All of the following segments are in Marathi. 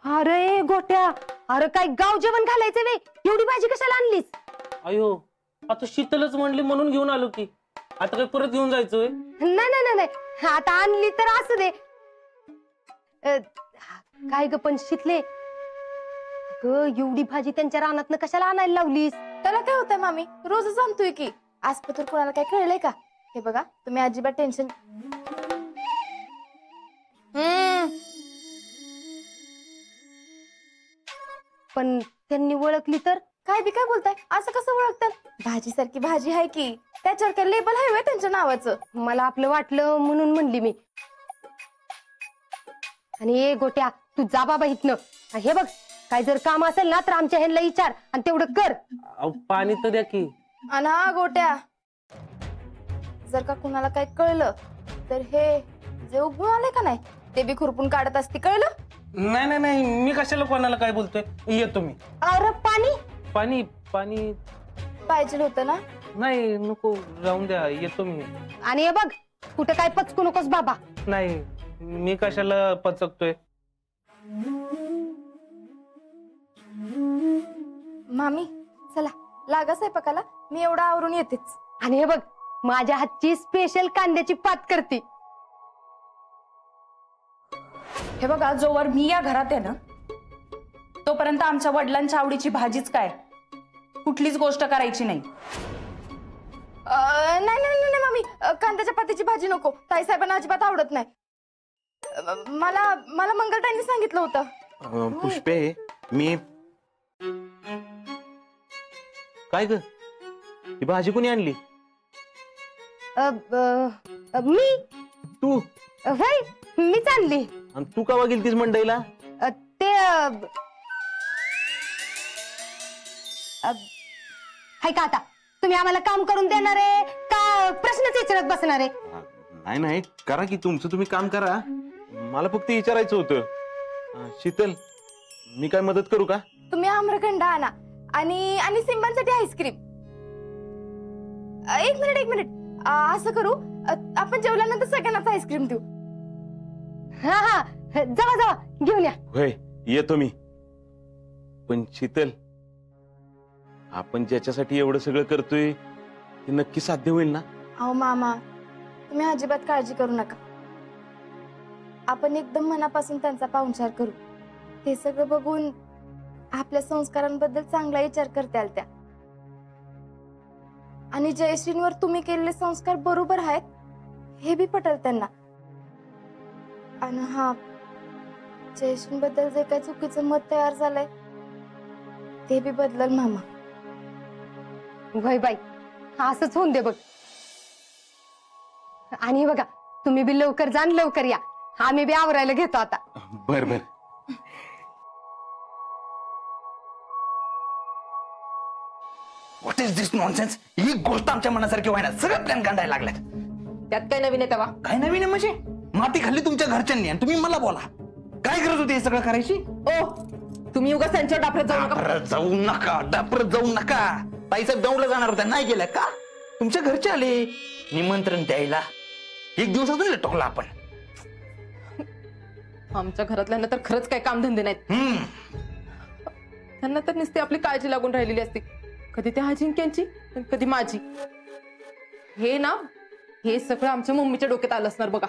अरे गोट्या, अरे काय गाव जेवण घालायचं वे, एवढी भाजी कशाला आणलीस? अयो, आता शीतलच म्हणली म्हणून घेऊन आलो की. आता काय परत घेऊन जायचंय? नाही नाही नाही नाही, आता आणली तर असू दे. काय ग पण शीतले, अगं एवढी भाजी त्यांच्या रानातनं कशाला आणायला लावलीस? त्याला काय होतंय मामी, रोजच आणतोय की. आज पत्र कोणाला काय कळलंय का? हे बघा, तुम्ही अजिबात टेन्शन. पण त्यांनी ओळखली तर? काय बी काय बोलताय, असं कसं ओळखतात? भाजी सारखी भाजी आहे की, त्याच्यावर काय लेबल आहे व्हय त्यांच्या नावाचं? मला आपलं वाटलं म्हणून म्हणली मी. आणि ए गोट्या, तू जा बाबा इथनं. हे बघ, काय जर काम असेल ना तर आमच्या ह्यांना विचार आणि तेवढं कर. पाणी तर द्या की. अना गोट्या, जर का कुणाला काय कळलं तर हे जे उगवून आले का नाही ते बी खुरपून काढत असते, कळलं? नाही नाही नाही, मी कशाला कोणाला काय बोलतोय, येतो मी. अरे पाणी पाणी पाणी पाहिजे होतं ना? नाही नको, राहून द्या, येतो मी. आणि हे बघ, कुठं काय पचकू नकोस बाबा. नाही, मी कशाला पचकतोय. मामी चला लागा स्वयंपाकाला, मी एवढा आवरून येतेच. आणि हे बघ, माझ्या हातची स्पेशल कांद्याची पात करते. हे बघा, जोवर मी या घरात आहे ना तोपर्यंत आमच्या वडिलांच्या आवडीची भाजीच काय, कुठलीच गोष्ट करायची नाही. नाही नाही नाही मामी, कांद्याच्या पातीची भाजी नको, ताईसाहेबांना अजिबात आवडत नाही. मला मला मंगलताईंनी सांगितलं होतं. पुष्पे, मी काय ग, ही भाजी कोणी आणली? मी. तू? होय, मीच आणली. आणि तू कवा गेलतीस मंडईला? ते हाय का, आता तुम्ही आम्हाला काम करून देणार आहे का प्रश्नच विचारत बसणार आहे? नाही नाही, करा की, तुमचं तुम्ही काम करा. मला फक्त विचारायचं होतं. शीतल, मी काय मदत करू का? तुम्ही आम्रखंड आणा आणि आणि सिंबांसाठी आईस्क्रीम. एक मिनिट, असं करू, आपण जेवल्यानंतर सगळ्यांनाच आईस्क्रीम देऊ. हा हा, जावा जावा, घेऊन या. होय, येतो मी. पण शीतल, आपण ज्याच्यासाठी एवढं सगळं करतोय ते नक्की साध्य होईल ना? अहो मामा, तुम्ही अजिबात काळजी करू नका. आपण एकदम मनापासून त्यांचा पाहुणचार करू. ते सगळं बघून आपल्या संस्कारांबद्दल चांगला विचार करताल त्या. आणि जयश्रींवर तुम्ही केलेले संस्कार बरोबर आहेत हे बी पटल त्यांना. आणि हा, जयश्रींबद्दल जे काही चुकीचं मत तयार झालंय ते बी बदलल मामा. वय बाई, असंच होऊन दे बघ. आणि बघा, तुम्ही बी लवकर जा, लवकर या. आम्ही बी आवरायला घेतो आता. बर बर. What is this nonsense? ही गोष्ट आमच्या मनासारखी व्हायना, सगळं प्लॅन काढायला लागल्यात. त्यात काय नवीन आहे तेव्हा? काय नवीन आहे म्हणजे? माती खाल्ली तुमच्या घरच्यांनी आणि तुम्ही मला बोला. काय गरज होती हे सगळं करायची? ओ, तुम्ही उगाच त्यांच्यावर डापरत जाऊ नका. डापरत जाऊ नका. ताईसाहेब दौडला जाणार होत्या, नाही गेल्या का? तुमच्या घरचे आले निमंत्रण द्यायला, एक दिवस अजून टोकला आपण. आमच्या घरातल्यांना तर खरंच काय कामधंदे नाहीत. त्यांना तर नुसती आपली काळजी लागून राहिलेली असते, कधी त्या अजिंक्यांची कधी माझी. हे सगळं आमच्या मम्मीच्या डोक्यात आलं असणार बघा.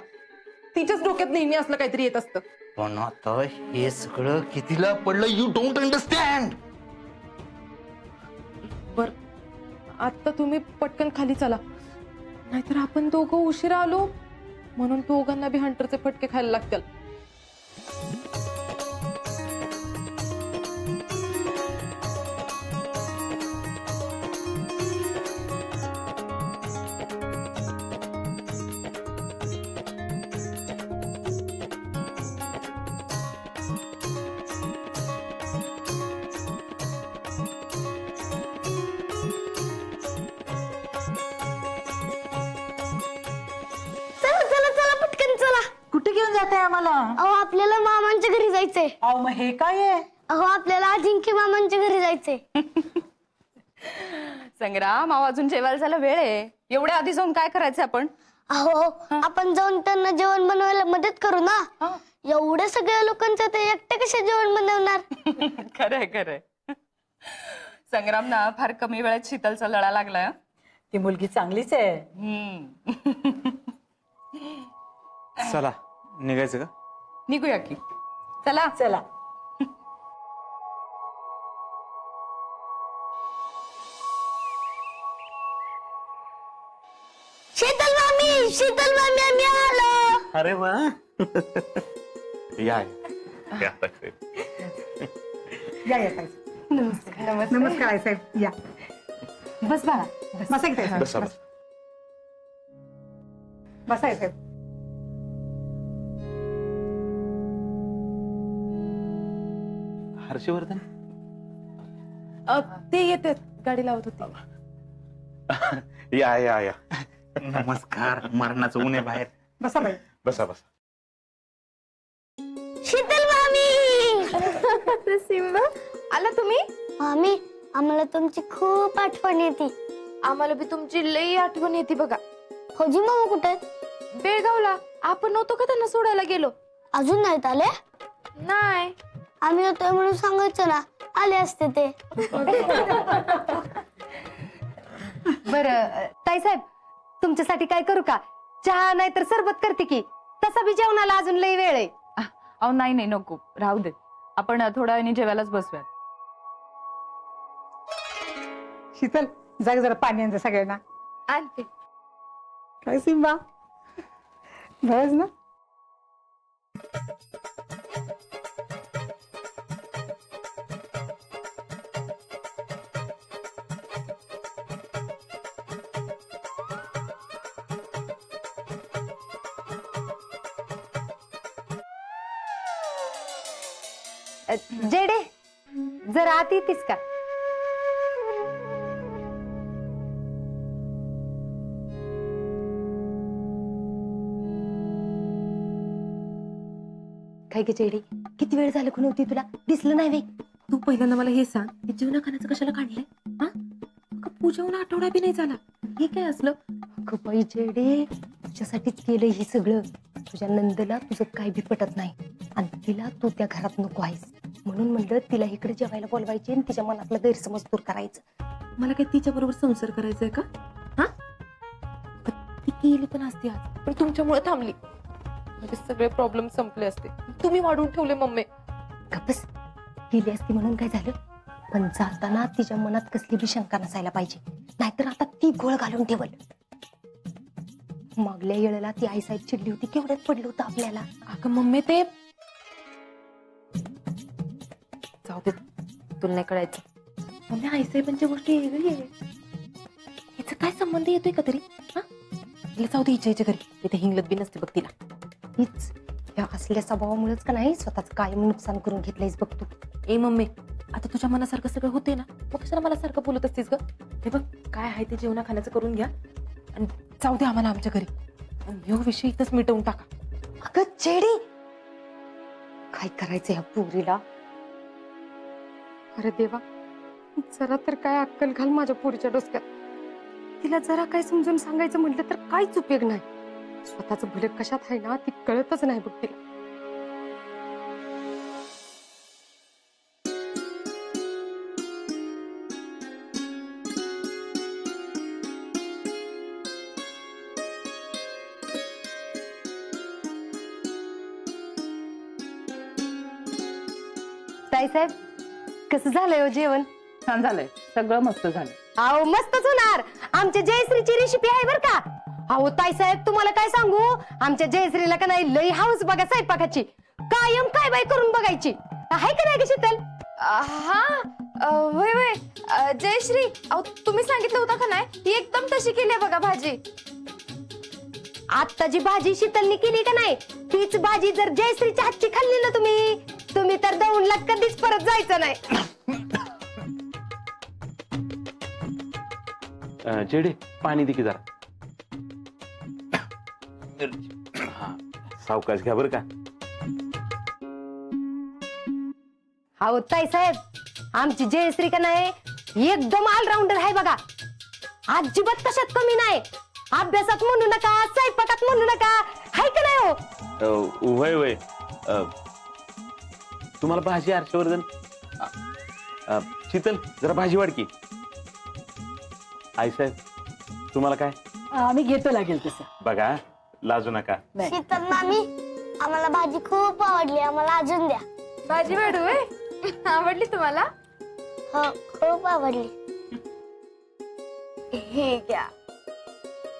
तिच्याच डोक्यात नेहमी असलं काहीतरी येत असतं. पण आता हे सगळं कितीला पडलं, यू डोंट अंडरस्टँड. बर, आता तुम्ही पटकन खाली चला, नाहीतर आपण दोघं उशिरा आलो म्हणून दोघांना बी हंटरचे फटके खायला लागतील. आम्हाला? अहो आपल्याला मामांच्या घरी जायचंय. अहो मग हे काय आहे? अहो आपल्याला अजिंक्य मामांच्या घरी जायचंय. संग्राम, अहो अजून जेवायला झाला वेळ आहे. एवढ्या आधी जाऊन काय करायचं आपण? अहो आपण जाऊन त्यांना जेवण बनवायला मदत करू ना. एवढ्या सगळ्या लोकांचं ते एकटे कसे जेवण बनवणार. खरंय खरंय. संग्राम ना फार कमी वेळात शीतलचा लढा लागलाय. ती मुलगी चांगलीच आहे. चला निघायचं का? निघूया की. चला चला. शीतल मामी आम्ही आलो. अरे वा. या या साहेब. नमस्कार आहे साहेब. या बस बाळा बसा की ताई. बसा बसा. बसा आहे साहेब. हर्षवर्धन ते येते गाडी लावत होती. या या या. नमस्कार. मरणाचं ऊन आहे बाहेर. बसा बाई. बसा बसा. शीतल मामी. सिंबा आला तुम्ही? मामी आम्हाला तुमची खूप आठवण येते. आम्हाला बी तुमची लई आठवण येते बघा. फौजी मामा कुठे आहेत? बेळगावला. आपण नव्हतो का त्यांना सोडायला गेलो? अजून नाहीत आले? नाही. आम्ही होतोय म्हणून सांगायचं ना, आले असते ते. बरं ताईसाहेब, तुमच्यासाठी काय करू का? चहा नाही तर सरबत करते की. तसा बी जेवणाला अजून लई वेळ आहे. अहो नाही नाही नको, राहू दे. आपण थोड्या वेळाने जेवायलाच बसूयात. शीतल जाग जरा पाणी आणजा सगळ्यांना. आणते. काय सिंबा बस ना. जेडे जरा आत येतीस का? काय ग जेडे, किती वेळ झालं कोण होती तुला दिसलं नाही वे? तू पहिल्यांदा मला हे सांग, हे जेवणा खाण्याचं कशाला काढलंय? हा पूजा होऊन आठवडा बी नाही झाला, हे काय असलं? अगं बाई जेडे, तुझ्यासाठीच केलंय हे सगळं. तुझ्या नंदला तुझं काय बी पटत नाही आणि तिला तू त्या घरात नको आहेस म्हणून म्हणलं तिला इकडे जेवायला बोलवायचे आणि तिच्या मनातला गैरसमज दूर करायचं. मला काय तिच्या बरोबर संसार करायचाय का? हा ती केली पण असते आज, पण तुमच्यामुळे थांबली. म्हणजे सगळे प्रॉब्लेम संपले असते. तुम्ही वाढवून ठेवले मम्मी. गप्पस, गेली असती म्हणून काय झालं? पण जाताना तिच्या मनात कसली बी शंका नसायला पाहिजे, नाहीतर आता ती घोळ घालून ठेवल. मागल्या वेळेला ती आईसाहेब चिडली होती, केवढ्यात पडलं होतं आपल्याला. अगं मम्मी ते जाऊ दे, तुला नाही कळायचं. मम्मी आईसाहेबांची गोष्टी वेगळी आहे. हिचा काय संबंध येतोय का तरी? हा तिला जाऊ दे, हिच्या घरी इथे हिंगलत बी नसते बघ तिला. हीच या असल्या स्वभावामुळेच का नाही स्वतःच कायम नुकसान करून घेतलंयस बघ तू. ए मम्मी, आता तुझ्या मनासारखं सगळं होते ना, मग कशाला मला सारखं बोलत असतेस ग? हे बघ, काय आहे ते जेवणा खाण्याचं करून घ्या आणि जाऊ दे आम्हाला आमच्या घरी. ह्यो विषय इथंच मिटवून टाका. अगं चेडी, काय करायचं ह्या पोरीला? अरे देवा, जरा तर काय अक्कल घाल माझ्या पोरीच्या डोसक्यात. तिला जरा काय समजून सांगायचं म्हटलं तर काहीच उपयोग नाही. स्वतःच भले कशात आहे ना ती कळतच नाही बघ तिला. ताईसाहेब, कसं झालंय हो जेवण? छान झालंय, सगळं मस्त झालं. अहो मस्तच होणार. आमच्या जयश्रीची रेसिपी आहे बर का. अहो ताईसाहेब, तुम्हाला काय सांगू, आमच्या जयश्रीला का नाही लई हाऊस बघा स्वयंपाकाची. कायम काय बाय करून बघायची. आहे का नाही ग शीतल? हा होय होय. जयश्री, अहो तुम्ही सांगितलं होतं का नाही, ही एकदम तशी केली बघा भाजी. आता जी भाजी शीतलनी केली का नाही, तीच भाजी जर जयश्रीच्या हातची खाल्ली ना तुम्ही तर दौंडला कधीच परत जायचं नाही. जेडे, पाणी दे की जरा. हा, सावकाश घ्या बरं का. अहो ताईसाहेब, आमची जयश्री का नाही एकदम ऑलराऊंडर आहे बघा. अजिबात कशात कमी नाही. अभ्यासात म्हणू नका, स्वयंपाकात म्हणू नका, हाय का नाही हो? वय वय तुम्हाला भाजी हर्षवर्धन शीतल जरा भाजी वाढ की. आई साहेब तुम्हाला काय? आम्ही घेतो लागेल तसं. बघा लाजू नका. शीतल मामी आम्हाला भाजी खूप आवडली, आम्हाला अजून द्या. भाजी वाढू आवडली तुम्हाला? हो खूप आवडली. हे घ्या.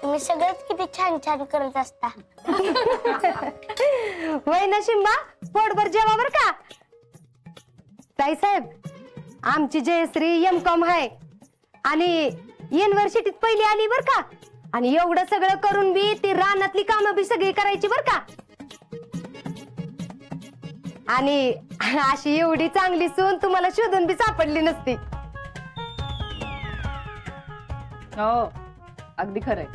तुम्ही सगळंच किती छान छान करत असता. वय ना शिंबा, पोटभर जेवा बर का. ताईसाहेब आमची जयश्री M.Com आहे आणि युनिव्हर्सिटीत पहिली आली बर का. आणि एवढं सगळं करून बी ती रानातली कामं बी सगळी करायची बर का. आणि अशी एवढी चांगली सून तुम्हाला शोधून बी सापडली नसती. हो अगदी खरंय.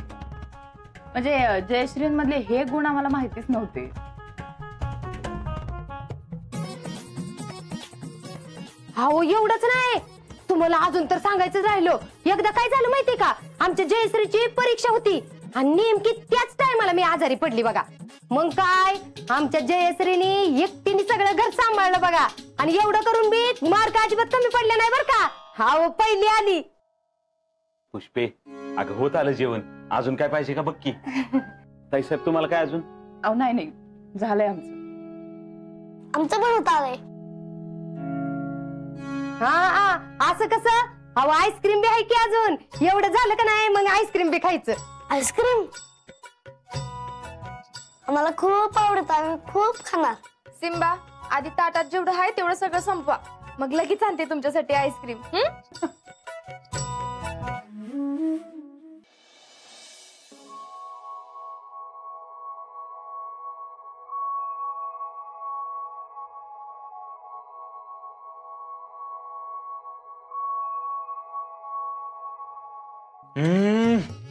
म्हणजे जयश्रीमधले हे गुण आम्हाला माहितीच नव्हते. हो एवढंच नाही, तुम्हाला अजून तर सांगायचं राहिलो. एकदा काय झालं माहितीये का, आमच्या जयश्रीची परीक्षा होती आणि नेमकी त्याच टायमाला मी आजारी पडली बघा. मग काय आमच्या जयश्रीनी एकटीने सगळं घर सांभाळलं बघा. आणि एवढं करून बी मार्क अजिबात कमी पडले नाही बर का. हा पहिली आली. पुष्पे अगं होत आलं जेवण, अजून काय पाहिजे का बघ की. ताईसाहेब तुम्हाला काय अजून? अहो नाही झालंय आमचं. आमचं पण होत आलंय. हा असं कसं? अहो आईस्क्रीम बी आहे की अजून. एवढं झालं का नाही मग आईस्क्रीम बी खायचं. आईस्क्रीम आम्हाला खूप आवडत, आम्ही खूप खाणार. सिम्बा आधी ताटात जेवढं आहे तेवढं सगळं संपवा, मग लगेच आणते तुमच्यासाठी आईस्क्रीम.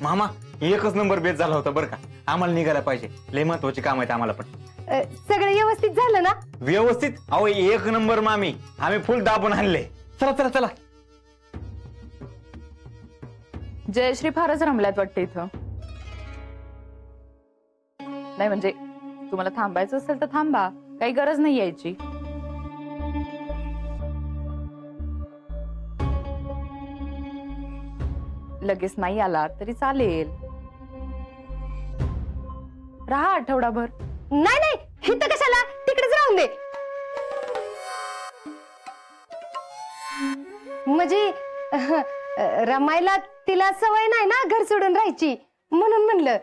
मामा एकच नंबर बेस झाला होता बरं का. आम्हाला निघायला पाहिजे, लय महत्वाची काम आहेत आम्हाला पण. सगळं व्यवस्थित झालं ना? व्यवस्थित? अहो एक नंबर मामी, आम्ही फुल दाबून आणले. चला चला चला. जयश्री फारच रमल्यात वाटते इथं. नाही म्हणजे तुम्हाला थांबायचं असेल तर थांबा, काही गरज नाही यायची. लगेच नाही आला तरी चालेल, राहा आठवडाभर. नाही नाही इथं कशाला, तिकडेच राहून दे. म्हणजे रमायला तिला सवय नाही ना घर सोडून राहायची, म्हणून म्हणलं.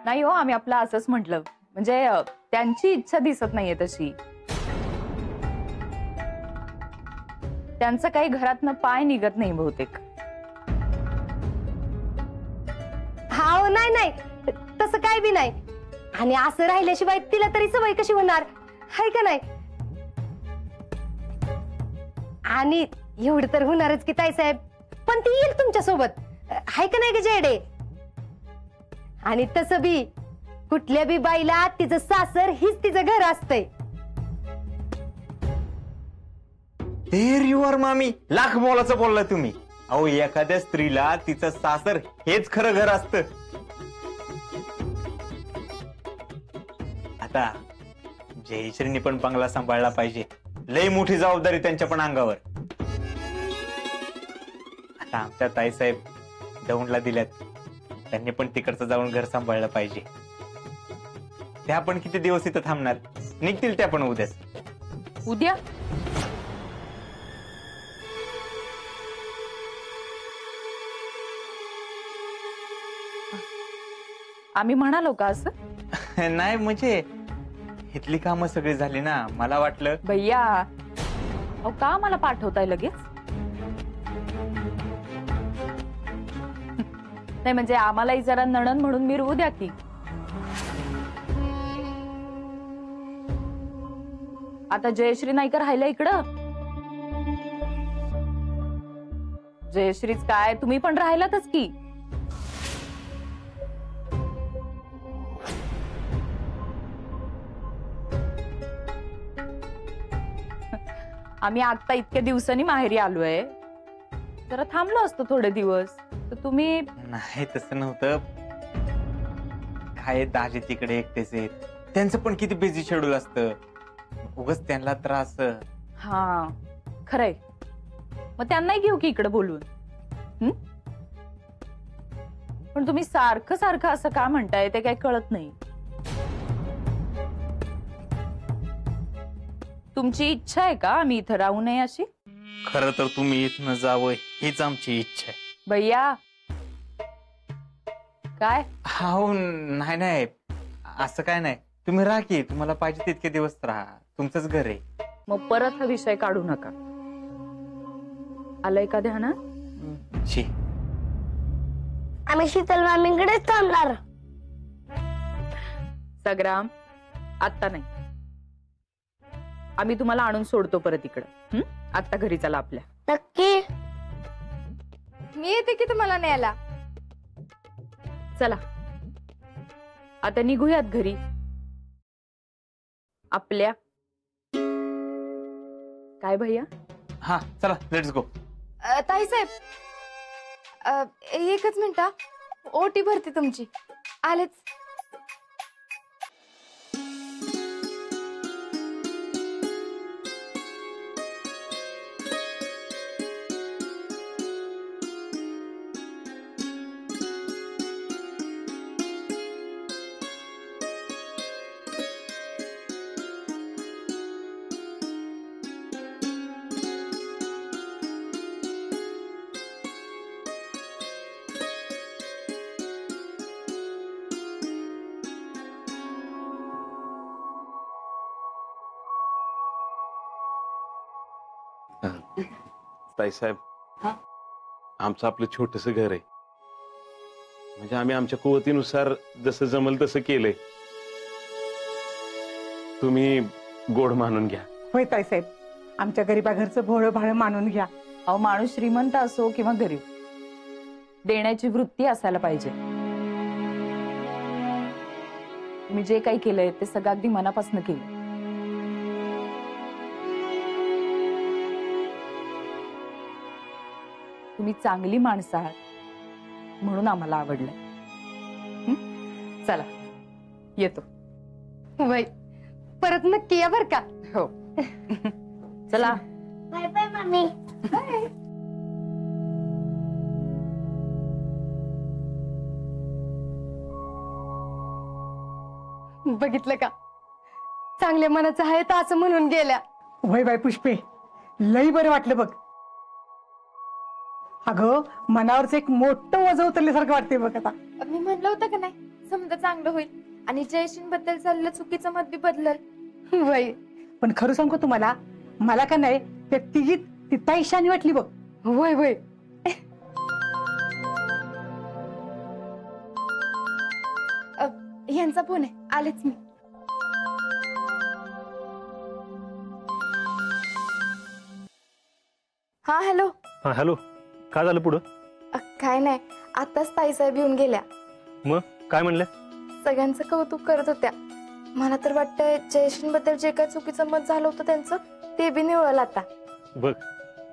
नाही हो, आम्ही आपलं असंच म्हटलं. म्हणजे त्यांची इच्छा दिसत नाहीये तशी. त्यांचं काही घरातनं पाय निघत नाही बहुतेक. हा नाही नाही तसं काय बी नाही. आणि असं राहिल्याशिवाय तिला तरी सवय कशी होणार, हाय का नाही? आणि एवढं तर होणारच की ताईसाहेब. पण ती येईल तुमच्या सोबत, हाय का नाही ग जेडे? आणि तसं बी कुठल्या बी बाईला तिचं सासर हीच तिचं घर असतंय. देर यू आर मामी, लाख मोलाचं बोलला तुम्ही. अहो एखाद्या स्त्रीला तिचं सासर हेच खरं घर असतं. आता जयश्रीने पण बंगला सांभाळला पाहिजे, लय मोठी जबाबदारी त्यांच्या पण अंगावर. आता आमच्या ताईसाहेब दौंडला दिल्यात, त्यांनी पण तिकडचं जाऊन घर सांभाळलं पाहिजे. त्या पण किती दिवस इथं थांबणार, निघतील त्या पण उद्याच. उद्या आम्ही म्हणालो का असं? नाही म्हणजे इथली कामं सगळी झाली ना, मला वाटलं. भैया अहो का मला पाठवताय लगेच? नाही म्हणजे आम्हालाही जरा नणन म्हणून मिरवू द्या की. आता जयश्री नाही का राहिल्या इकडं? जयश्रीच काय, तुम्ही पण राहिलातच की. आम्ही आता इतक्या दिवसांनी माहेरी आलोय, जरा थांबलो असतो थोडे दिवस तर तुम्ही. नाही तसं नव्हतं, काय दाजे तिकडे एकटेच आहेत, त्यांचं पण किती बिझी शेड्यूल असतं, उगाच त्यांना त्रास. हा खरंय, मग त्यांनाही घेऊ की इकडे बोलून. पण तुम्ही सारखं सारखं असं का म्हणताय ते काही कळत नाही. तुमची इच्छा आहे का आम्ही इथं राहू नये अशी? खरं तर तुम्ही इथनं जावं हीच आमची इच्छा आहे. भैया काय? हो नाही नाही, असं काय नाही, तुम्ही राहा की, तुम्हाला पाहिजे तितके दिवस राहा, तुमचंच घर आहे. मग परत हा विषय काढू नका. आलंय का ध्यानात? शी, आम्ही शीतल मामींकडेच थांबणार. सग्राम आत्ता नाही, आम्ही तुम्हाला आणून सोडतो परत इकडं. आत्ता घरी चला आपल्या. नक्की? मी येते की तुम्हाला न्यायला. चला आता निघूयात घरी आपल्या. काय भैया? हा चला लेट्स गो. ताईसाहेब एकच मिनिट, ओटी भरते तुमची. आलेच. ताईसाहेब, आमचं आपलं छोटस घर आहे, म्हणजे आम्ही आमच्या कुवतीनुसार जसं जमल तसं केलंय. तुम्ही गोड मानून घ्या. होय ताईसाहेब, आमच्या गरीबा घरचं भोळं भाळं मानून घ्या. अहो माणूस श्रीमंत असो किंवा गरीब, देण्याची वृत्ती असायला पाहिजे. तुम्ही जे काही केलंय ते सगळं अगदी मनापासून केलं. तुम्ही चांगली माणसं आहात म्हणून आम्हाला आवडलं. चला येतो. वय परत नक्की या बर का. हो चला. बाय बाय मामी. बघितलं का, चांगल्या मनाचं आहे तर असं म्हणून गेल्या. होय बाय पुष्पे, लई बरं वाटलं बघ. अगं मनावरच एक मोठं वजन उतरल्यासारखं वाटतंय बघ आता. मी म्हणलं होतं का नाही, समजा चांगलं होईल आणि जयश्री बद्दल चाललेलं चुकीचं मत बी बदलल. वय पण खरं सांगू तुम्हाला, मला का नाही त्या तिघीत ती ताई शानी वाटली बघ. वय वय यांचा फोन आहे, आलेच मी. हा हॅलो. हा हॅलो, काय झालं पुढं? काय नाही, आताच ताईसाहेब येऊन गेल्या. मग काय म्हणलं? सगळ्यांचं कौतुक करत होत्या. मला तर वाटतंय जयश्री बद्दल जे काय चुकीचं मत झालं होतं त्यांचं ते बी निवळल आता. बघ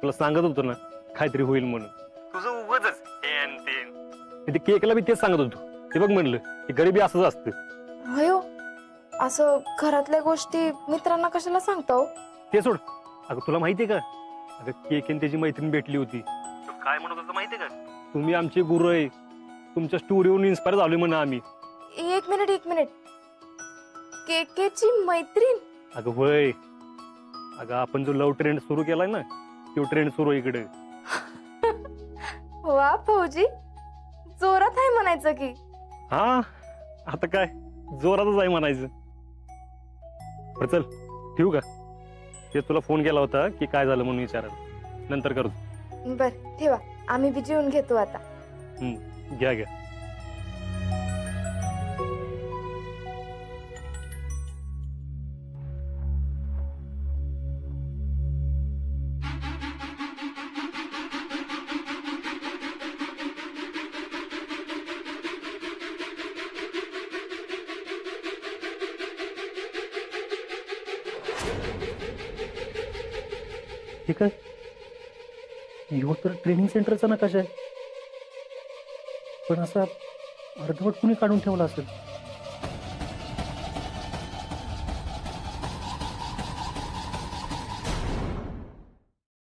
तुला सांगत होतो ना काहीतरी होईल म्हणून. तुझं उगाच ते केकला बी तेच सांगत होतो. ते बघ म्हणलं की गरिबी असंच असतं. होय, असं घरातल्या गोष्टी मित्रांना कशाला सांगतो? ते सोड. अगं तुला माहितीये का, अगं केक आणि त्याची मैत्रीण भेटली होती. काय म्हणत होतं माहितीये का, तुम्ही आमचे गुरु आहे, तुमच्या स्टोरीवरून इन्स्पायर झालोय म्हणा आम्ही. एक मिनिट, केकेची मैत्रीण? अगं होय, अगं आपण जो लव्ह ट्रेंड सुरू केलाय ना, तो ट्रेंड सुरू आहे इकडे. वा फौजी, जोरात आहे म्हणायचं की. हा आता काय जोरातच आहे म्हणायचं. बरं चल ठेवू का? ते तुला फोन केला होता की काय झालं म्हणून विचारायला, नंतर करू. बर ठेवा, आम्ही बी जेवून घेतो आता. घ्या घ्या. ठीक आहे, ह्यो तर ट्रेनिंग सेंटरचा नकाशा आहे, पण असा अर्धवट कुणी काढून ठेवला असेल.